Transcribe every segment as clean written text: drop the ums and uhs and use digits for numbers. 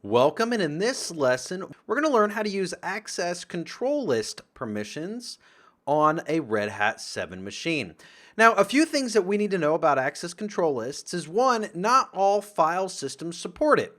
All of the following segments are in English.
Welcome, and in this lesson, we're going to learn how to use access control list permissions on a Red Hat 7 machine. Now, a few things that we need to know about access control lists is one, not all file systems support it.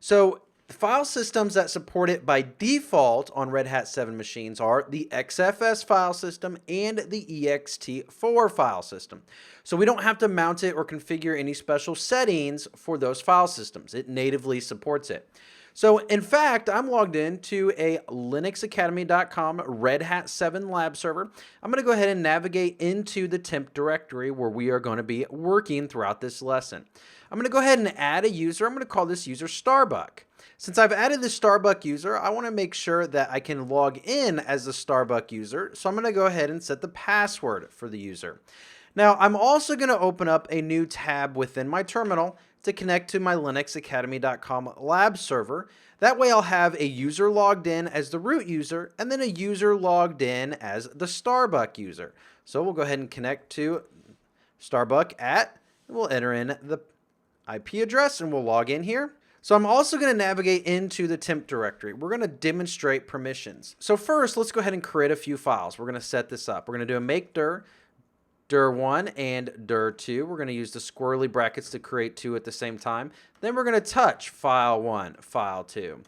So, file systems that support it by default on Red Hat 7 machines are the XFS file system and the ext4 file system. So we don't have to mount it or configure any special settings for those file systems. It natively supports it. So in fact, I'm logged into a linuxacademy.com Red Hat 7 lab server. I'm going to go ahead and navigate into the temp directory where we are going to be working throughout this lesson. I'm going to go ahead and add a user. I'm going to call this user Starbuck. Since I've added the Starbuck user, I want to make sure that I can log in as the Starbuck user. So I'm going to go ahead and set the password for the user. Now, I'm also going to open up a new tab within my terminal to connect to my linuxacademy.com lab server. That way I'll have a user logged in as the root user and then a user logged in as the Starbuck user. So we'll go ahead and connect to Starbuck we'll enter in the IP address and we'll log in here. So I'm also going to navigate into the temp directory. We're going to demonstrate permissions. So first, let's go ahead and create a few files. We're going to set this up. We're going to do a make dir, dir1 and dir2. We're going to use the squirrely brackets to create two at the same time. Then we're going to touch file1, file2.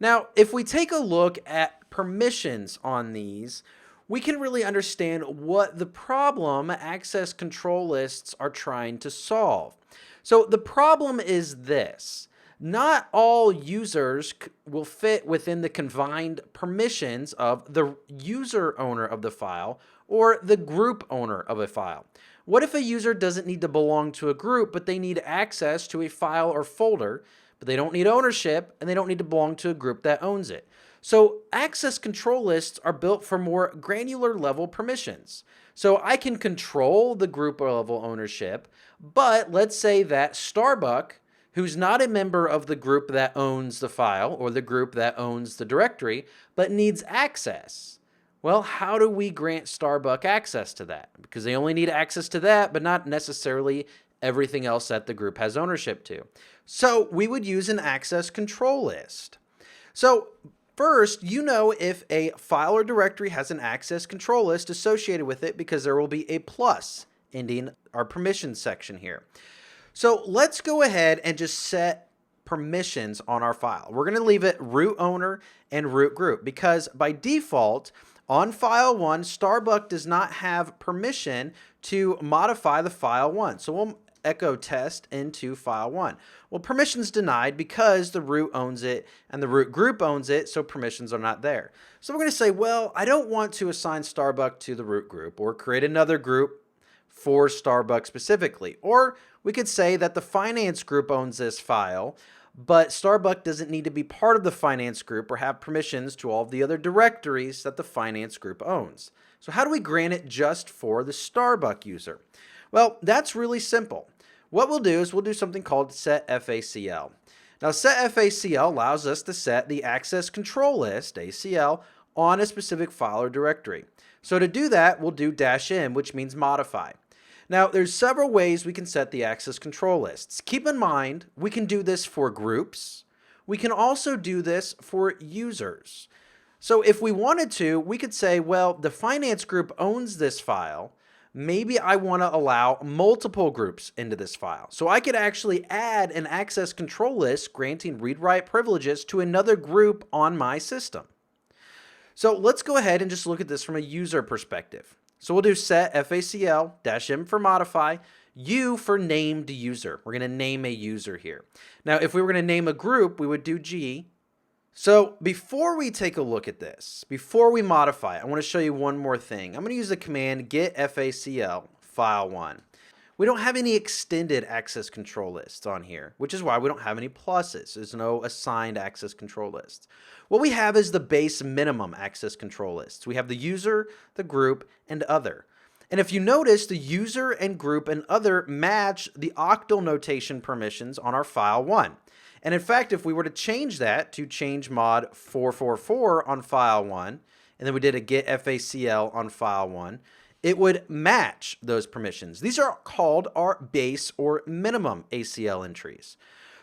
Now, if we take a look at permissions on these, we can really understand what the problem access control lists are trying to solve. So the problem is this. Not all users will fit within the confined permissions of the user owner of the file or the group owner of a file. What if a user doesn't need to belong to a group, but they need access to a file or folder, but they don't need ownership and they don't need to belong to a group that owns it? So access control lists are built for more granular level permissions. So I can control the group level ownership, but let's say that Starbuck, who's not a member of the group that owns the file or the group that owns the directory, but needs access. Well, how do we grant Starbuck access to that? Because they only need access to that, but not necessarily everything else that the group has ownership to. So we would use an access control list. So first, you know if a file or directory has an access control list associated with it because there will be a plus ending our permissions section here. So let's go ahead and just set permissions on our file. We're going to leave it root owner and root group because by default on file 1, Starbuck does not have permission to modify the file 1. So we'll echo test into file 1. Well, permissions denied because the root owns it and the root group owns it, so permissions are not there. So we're going to say, well, I don't want to assign Starbuck to the root group or create another group for Starbucks specifically. Or we could say that the finance group owns this file, but Starbuck doesn't need to be part of the finance group or have permissions to all of the other directories that the finance group owns. So how do we grant it just for the Starbuck user? Well, that's really simple. What we'll do is we'll do something called setFACL. Now, setFACL allows us to set the access control list, ACL, on a specific file or directory. So to do that, we'll do -m, which means modify. Now, there's several ways we can set the access control lists. Keep in mind, we can do this for groups. We can also do this for users. So if we wanted to, we could say, well, the finance group owns this file. Maybe I want to allow multiple groups into this file. So I could actually add an access control list granting read-write privileges to another group on my system. So let's go ahead and just look at this from a user perspective. So we'll do setFACL -m for modify, U for named user. We're going to name a user here. Now, if we were going to name a group, we would do G. So before we take a look at this, before we modify, I want to show you one more thing. I'm going to use the command getFACL file1. We don't have any extended access control lists on here, which is why we don't have any pluses. There's no assigned access control lists. What we have is the base minimum access control lists. We have the user, the group, and other. And if you notice, the user and group and other match the octal notation permissions on our file 1. And in fact, if we were to change that to change mod 444 on file 1, and then we did a getFACL on file 1, it would match those permissions. These are called our base or minimum ACL entries.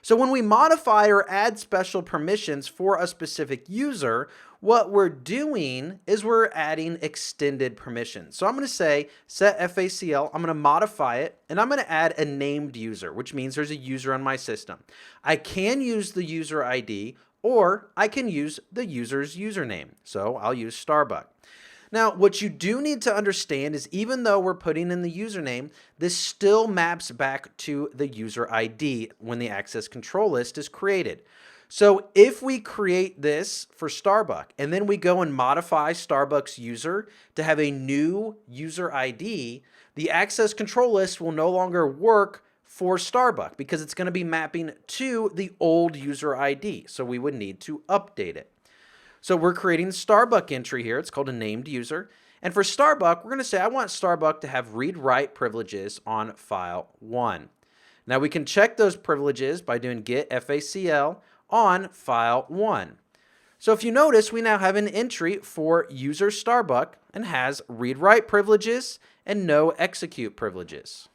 So when we modify or add special permissions for a specific user, what we're doing is we're adding extended permissions. So I'm going to say set FACL, I'm going to modify it, and I'm going to add a named user, which means there's a user on my system. I can use the user ID, or I can use the user's username. So I'll use Starbuck. Now, what you do need to understand is even though we're putting in the username, this still maps back to the user ID when the access control list is created. So if we create this for Starbuck and then we go and modify Starbuck's user to have a new user ID, the access control list will no longer work for Starbuck because it's going to be mapping to the old user ID. So we would need to update it. So we're creating the Starbuck entry here. It's called a named user. And for Starbuck, we're going to say I want Starbuck to have read-write privileges on file 1. Now we can check those privileges by doing get FACL on file 1. So if you notice, we now have an entry for user Starbuck and has read-write privileges and no execute privileges.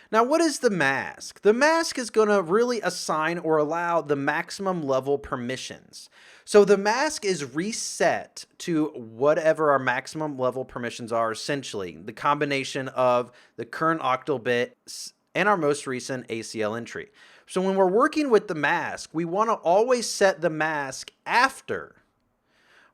Now, what is the mask? The mask is going to really assign or allow the maximum level permissions. So the mask is reset to whatever our maximum level permissions are, essentially the combination of the current octal bit and our most recent ACL entry. So when we're working with the mask, we want to always set the mask after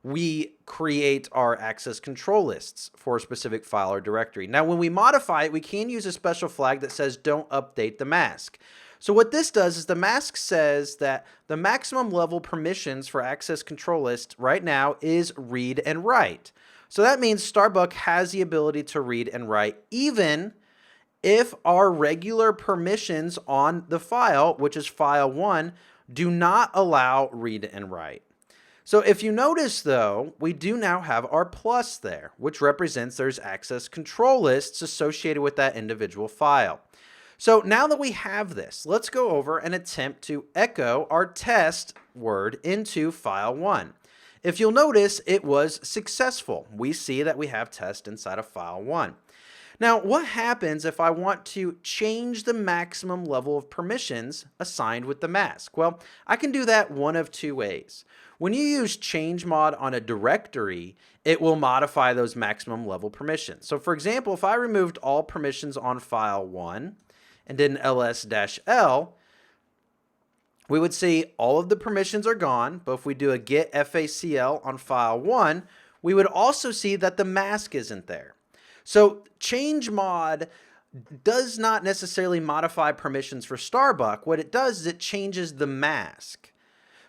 we create our access control lists for a specific file or directory. Now, when we modify it, we can use a special flag that says don't update the mask. So what this does is the mask says that the maximum level permissions for access control list right now is read and write. So that means Starbuck has the ability to read and write even if our regular permissions on the file, which is file 1, do not allow read and write. So if you notice, though, we do now have our plus there, which represents there's access control lists associated with that individual file. So now that we have this, let's go over and attempt to echo our test word into file 1. If you'll notice, it was successful. We see that we have test inside of file 1. Now, what happens if I want to change the maximum level of permissions assigned with the mask? Well, I can do that one of two ways. When you use change mod on a directory, it will modify those maximum level permissions. So for example, if I removed all permissions on file 1 and did an ls-l, we would see all of the permissions are gone, but if we do a get FACL on file 1, we would also see that the mask isn't there. So change mod does not necessarily modify permissions for Starbuck. What it does is it changes the mask.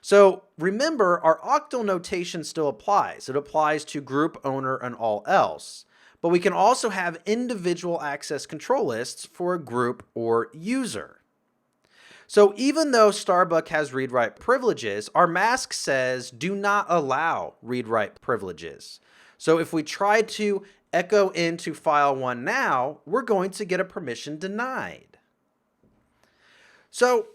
So remember, our octal notation still applies. It applies to group, owner, and all else. But we can also have individual access control lists for a group or user. So even though Starbuck has read-write privileges, our mask says do not allow read-write privileges. So if we try to echo into file 1 now, we're going to get a permission denied. So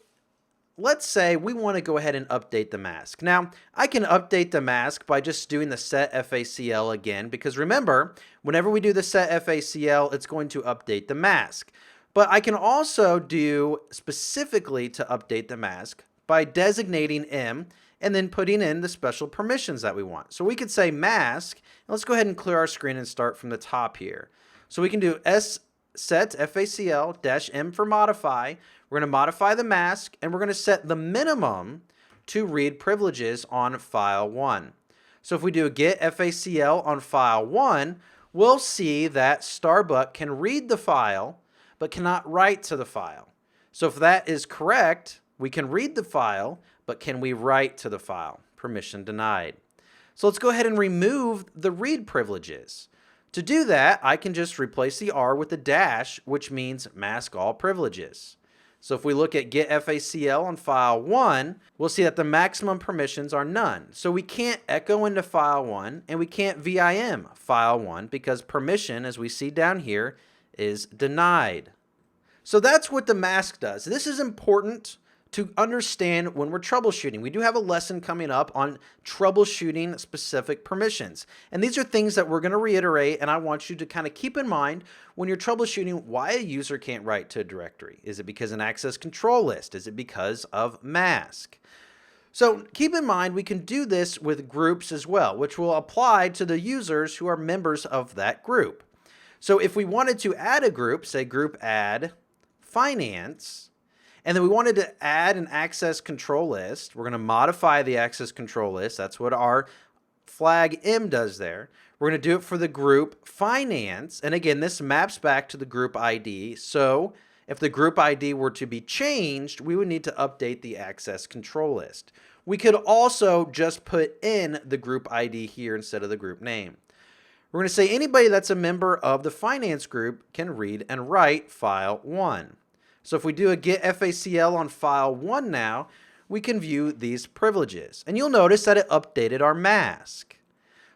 let's say we want to go ahead and update the mask. Now, I can update the mask by just doing the set FACL again, because remember, whenever we do the set FACL, it's going to update the mask. But I can also do specifically to update the mask by designating M and then putting in the special permissions that we want. So we could say mask, and let's go ahead and clear our screen and start from the top here. So we can do set FACL-M for modify. We're going to modify the mask, and we're going to set the minimum to read privileges on file 1. So if we do a get FACL on file 1, we'll see that Starbuck can read the file, but cannot write to the file. So if that is correct, we can read the file, but can we write to the file? Permission denied. So let's go ahead and remove the read privileges. To do that, I can just replace the R with a dash, which means mask all privileges. So if we look at get FACL on file 1, we'll see that the maximum permissions are none. So we can't echo into file 1 and we can't VIM file 1 because permission, as we see down here, is denied. So that's what the mask does. This is important to understand when we're troubleshooting. We do have a lesson coming up on troubleshooting specific permissions. And these are things that we're going to reiterate, and I want you to kind of keep in mind when you're troubleshooting why a user can't write to a directory. Is it because an access control list? Is it because of mask? So keep in mind we can do this with groups as well, which will apply to the users who are members of that group. So if we wanted to add a group, say group add finance, and then we wanted to add an access control list. We're going to modify the access control list. That's what our flag M does there. We're going to do it for the group finance. And again, this maps back to the group ID. So if the group ID were to be changed, we would need to update the access control list. We could also just put in the group ID here instead of the group name. We're going to say anybody that's a member of the finance group can read and write file 1. So if we do a get FACL on file 1 now, we can view these privileges. And you'll notice that it updated our mask.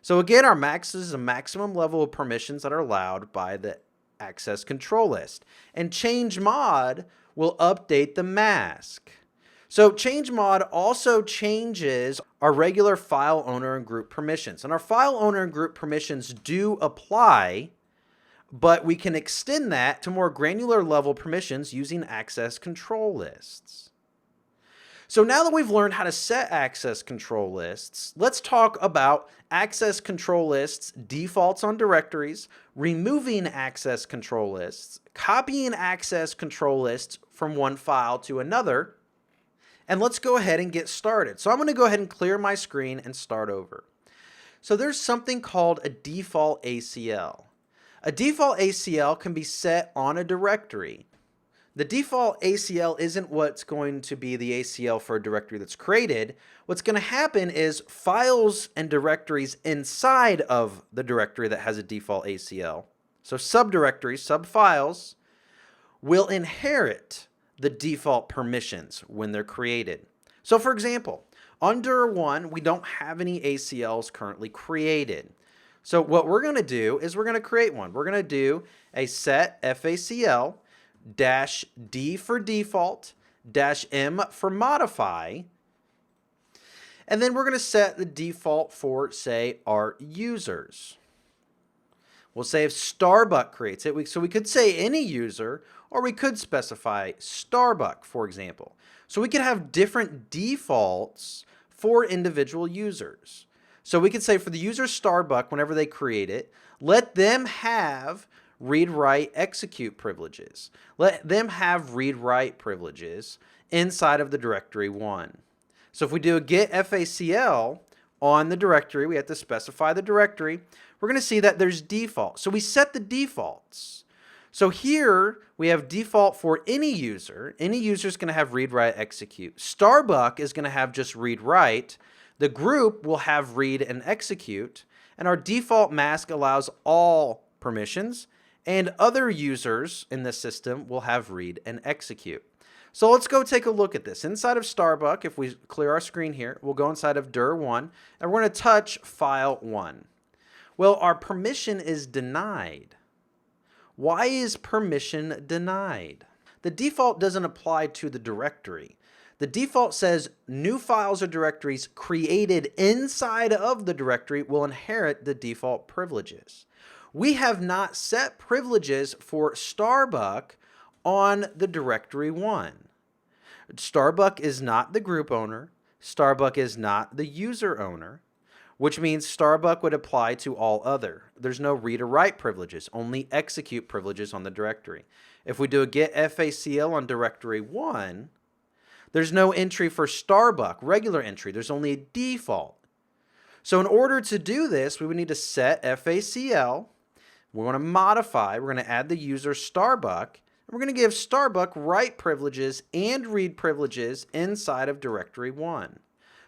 So again, our max is a maximum level of permissions that are allowed by the access control list. And change mod will update the mask. So change mod also changes our regular file owner and group permissions. And our file owner and group permissions do apply, but we can extend that to more granular level permissions using access control lists. So now that we've learned how to set access control lists, let's talk about access control lists, defaults on directories, removing access control lists, copying access control lists from one file to another, and let's go ahead and get started. So I'm going to go ahead and clear my screen and start over. So there's something called a default ACL. A default ACL can be set on a directory. The default ACL isn't what's going to be the ACL for a directory that's created. What's going to happen is files and directories inside of the directory that has a default ACL, so subdirectories, subfiles, will inherit the default permissions when they're created. So for example, under 1, we don't have any ACLs currently created. So what we're going to do is we're going to create one. We're going to do a set FACL -D for default, -M for modify, and then we're going to set the default for, say, our users. We'll say if Starbuck creates it, so we could say any user, or we could specify Starbuck, for example. So we could have different defaults for individual users. So we could say for the user Starbuck, whenever they create it, let them have read, write, execute privileges. Let them have read, write privileges inside of the directory 1. So if we do a get FACL on the directory, we have to specify the directory. We're going to see that there's default. So we set the defaults. So here we have default for any user. Any user is going to have read, write, execute. Starbuck is going to have just read, write. The group will have read and execute. And our default mask allows all permissions. And other users in the system will have read and execute. So let's go take a look at this. Inside of Starbuck, if we clear our screen here, we'll go inside of dir1, and we're going to touch file 1. Well, our permission is denied. Why is permission denied? The default doesn't apply to the directory. The default says new files or directories created inside of the directory will inherit the default privileges. We have not set privileges for Starbuck on the directory 1. Starbuck is not the group owner. Starbuck is not the user owner, which means Starbuck would apply to all other. There's no read or write privileges, only execute privileges on the directory. If we do a get FACL on directory 1, there's no entry for Starbuck, regular entry. There's only a default. So in order to do this, we would need to set FACL. We're going to modify. We're going to add the user Starbuck. And we're going to give Starbuck write privileges and read privileges inside of directory 1.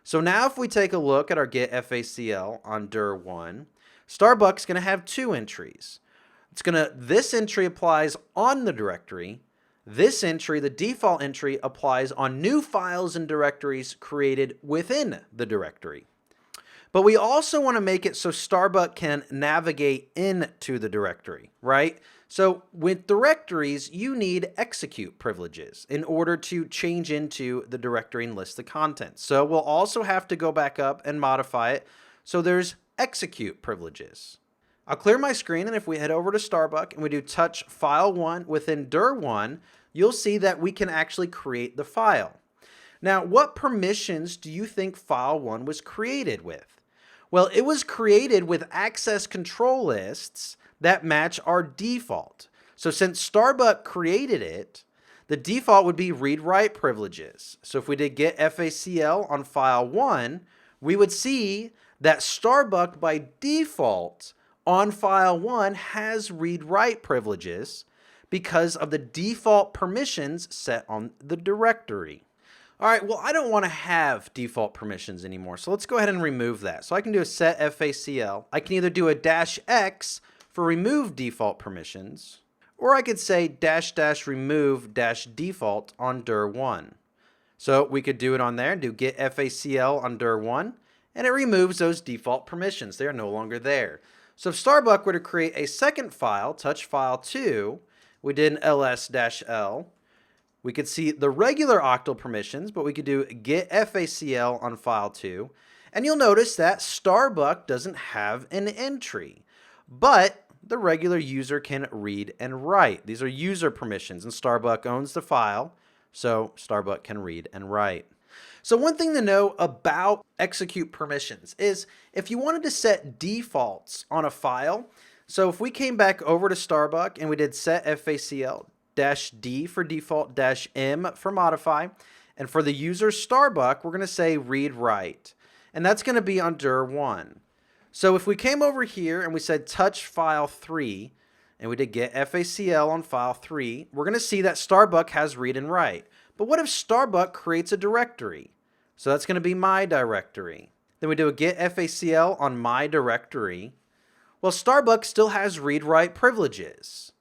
So now if we take a look at our get FACL on dir1, Starbuck's going to have 2 entries. This entry applies on the directory. This entry, the default entry, applies on new files and directories created within the directory. But we also want to make it so Starbuck can navigate into the directory, right? So with directories, you need execute privileges in order to change into the directory and list the contents. So we'll also have to go back up and modify it. So there's execute privileges. I'll clear my screen, and if we head over to Starbuck and we do touch file 1 within dir1, you'll see that we can actually create the file. Now, what permissions do you think file 1 was created with? Well, it was created with access control lists that match our default. So since Starbuck created it, the default would be read-write privileges. So if we did get FACL on file 1, we would see that Starbuck by default on file 1 has read-write privileges because of the default permissions set on the directory. All right, well, I don't want to have default permissions anymore, so let's go ahead and remove that. So I can do a set FACL. I can either do a -X for remove default permissions, or I could say --remove -default on dir1. So we could do it on there and do get FACL on dir1, and it removes those default permissions. They are no longer there. So if Starbuck were to create a second file, touch file 2, we did an ls-l, we could see the regular octal permissions, but we could do get FACL on file 2, and you'll notice that Starbuck doesn't have an entry, but the regular user can read and write. These are user permissions, and Starbuck owns the file, so Starbuck can read and write. So one thing to know about execute permissions is if you wanted to set defaults on a file, so if we came back over to Starbuck and we did set FACL -D for default -M for modify, and for the user Starbuck, we're going to say read write, and that's going to be on dir1. So if we came over here and we said touch file 3, and we did get FACL on file 3, we're going to see that Starbuck has read and write. But what if Starbuck creates a directory? So that's going to be my directory. Then we do a get FACL on my directory. Well, Starbuck still has read-write privileges.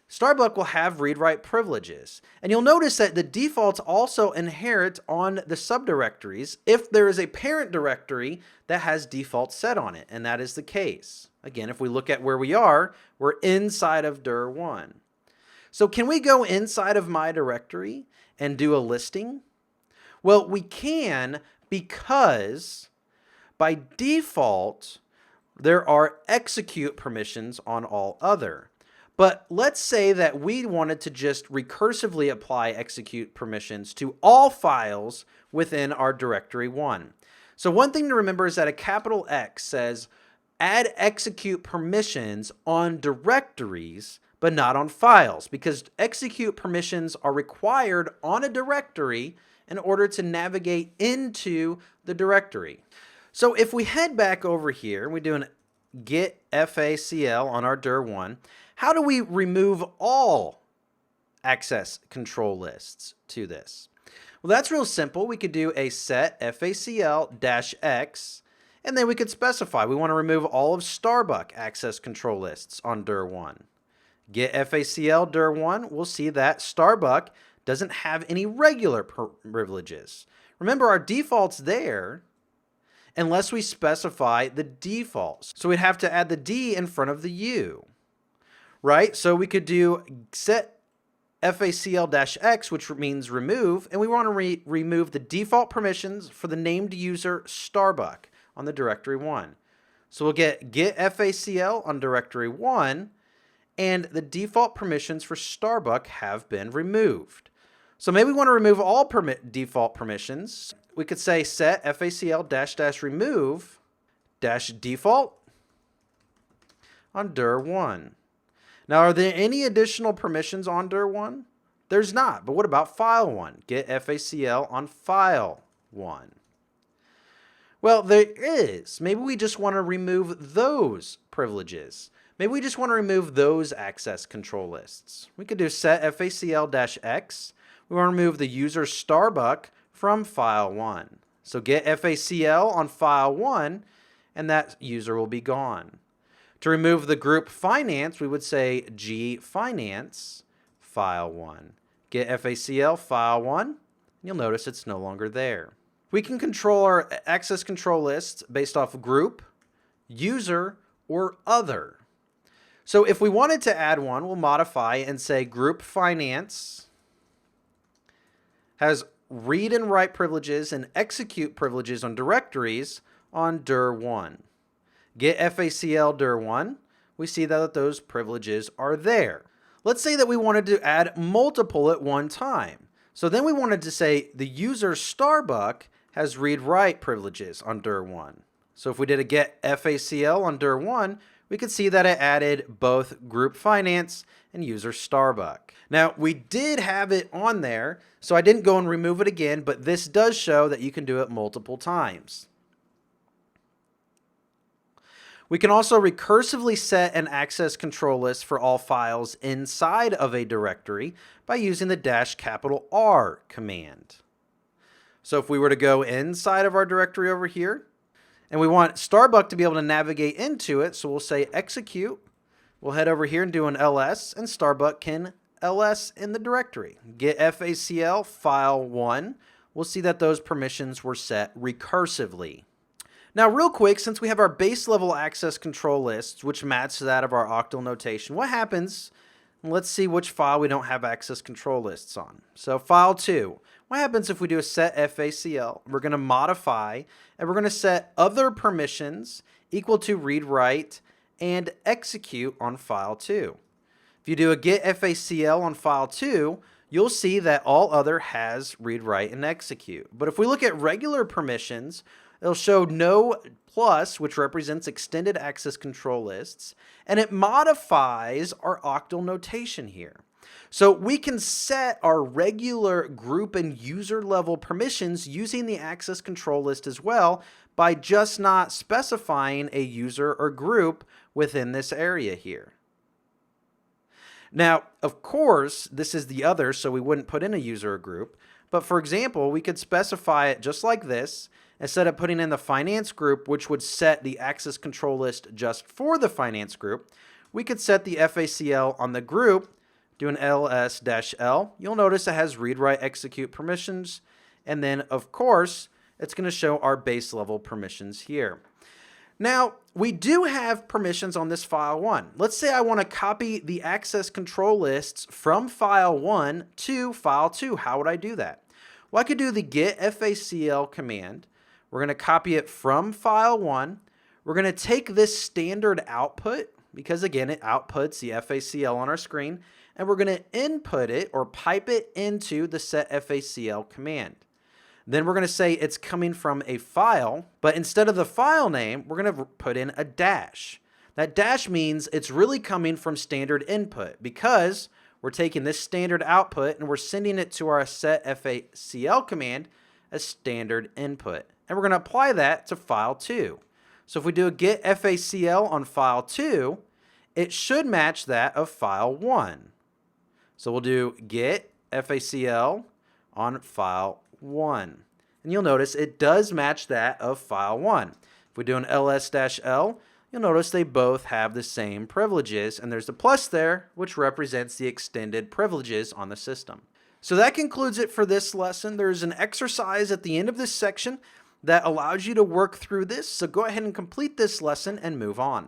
Starbuck will have read-write privileges. And you'll notice that the defaults also inherit on the subdirectories if there is a parent directory that has defaults set on it, and that is the case. Again, if we look at where we are, we're inside of dir1. So can we go inside of my directory and do a listing? Well, we can because by default, there are execute permissions on all other. But let's say that we wanted to just recursively apply execute permissions to all files within our directory 1. So one thing to remember is that a capital X says add execute permissions on directories, but not on files, because execute permissions are required on a directory in order to navigate into the directory. So if we head back over here, we do an get FACL on our dir1, how do we remove all access control lists to this? Well, that's real simple. We could do a set FACL-X, and then we could specify we want to remove all of Starbuck access control lists on dir1. Get FACL dir1, we'll see that Starbuck doesn't have any regular privileges. Remember, our default's there unless we specify the defaults. So we'd have to add the D in front of the U, right? So we could do set FACL-X, which means remove, and we want to remove the default permissions for the named user Starbuck on the directory 1. So we'll get FACL on directory 1, and the default permissions for Starbuck have been removed. So maybe we want to remove all default permissions. We could say set FACL-remove -default on dir1. Now, are there any additional permissions on dir1? There's not, but what about file 1? Get FACL on file 1. Well, there is. Maybe we just want to remove those privileges. Maybe we just want to remove those access control lists. We could do set FACL-X. We want to remove the user Starbuck from file 1. So get FACL on file 1, and that user will be gone. To remove the group finance, we would say G finance file 1. Get FACL file 1, and you'll notice it's no longer there. We can control our access control lists based off group, user, or other. So if we wanted to add one, we'll modify and say group finance has read and write privileges and execute privileges on directories on dir1. Get FACL dir1, we see that those privileges are there. Let's say that we wanted to add multiple at one time. So then we wanted to say the user Starbuck has read-write privileges on dir1. So if we did a get FACL on dir1, we could see that it added both group finance and user Starbuck. Now, we did have it on there, so I didn't go and remove it again, but this does show that you can do it multiple times. We can also recursively set an access control list for all files inside of a directory by using the -R command. So if we were to go inside of our directory over here, and we want Starbuck to be able to navigate into it, so we'll say execute. We'll head over here and do an ls, and Starbuck can ls in the directory. Get FACL file 1. We'll see that those permissions were set recursively. Now, real quick, since we have our base level access control lists, which match that of our octal notation, what happens? Let's see which file we don't have access control lists on. So file 2. What happens if we do a set FACL? We're going to modify, and we're going to set other permissions equal to read write and execute on file 2. If you do a get FACL on file 2, you'll see that all other has read write and execute. But if we look at regular permissions, it'll show no plus, which represents extended access control lists, and it modifies our octal notation here. So we can set our regular group and user level permissions using the access control list as well by just not specifying a user or group within this area here. Now, of course, this is the other, so we wouldn't put in a user or group. But for example, we could specify it just like this. Instead of putting in the finance group, which would set the access control list just for the finance group, we could set the FACL on the group, do an ls-l. You'll notice it has read, write, execute permissions. And then, of course, it's going to show our base level permissions here. Now, we do have permissions on this file 1. Let's say I want to copy the access control lists from file 1 to file 2. How would I do that? Well, I could do the get FACL command. We're going to copy it from file 1. We're going to take this standard output, because again, it outputs the FACL on our screen, and we're going to input it or pipe it into the set FACL command. Then we're going to say it's coming from a file, but instead of the file name, we're going to put in a dash. That dash means it's really coming from standard input, because we're taking this standard output and we're sending it to our set FACL command as standard input. And we're going to apply that to file 2. So if we do a get FACL on file 2, it should match that of file 1. So we'll do get FACL on file 1. And you'll notice it does match that of file 1. If we do an ls-l, you'll notice they both have the same privileges, and there's a plus there, which represents the extended privileges on the system. So that concludes it for this lesson. There's an exercise at the end of this section that allows you to work through this. So go ahead and complete this lesson and move on.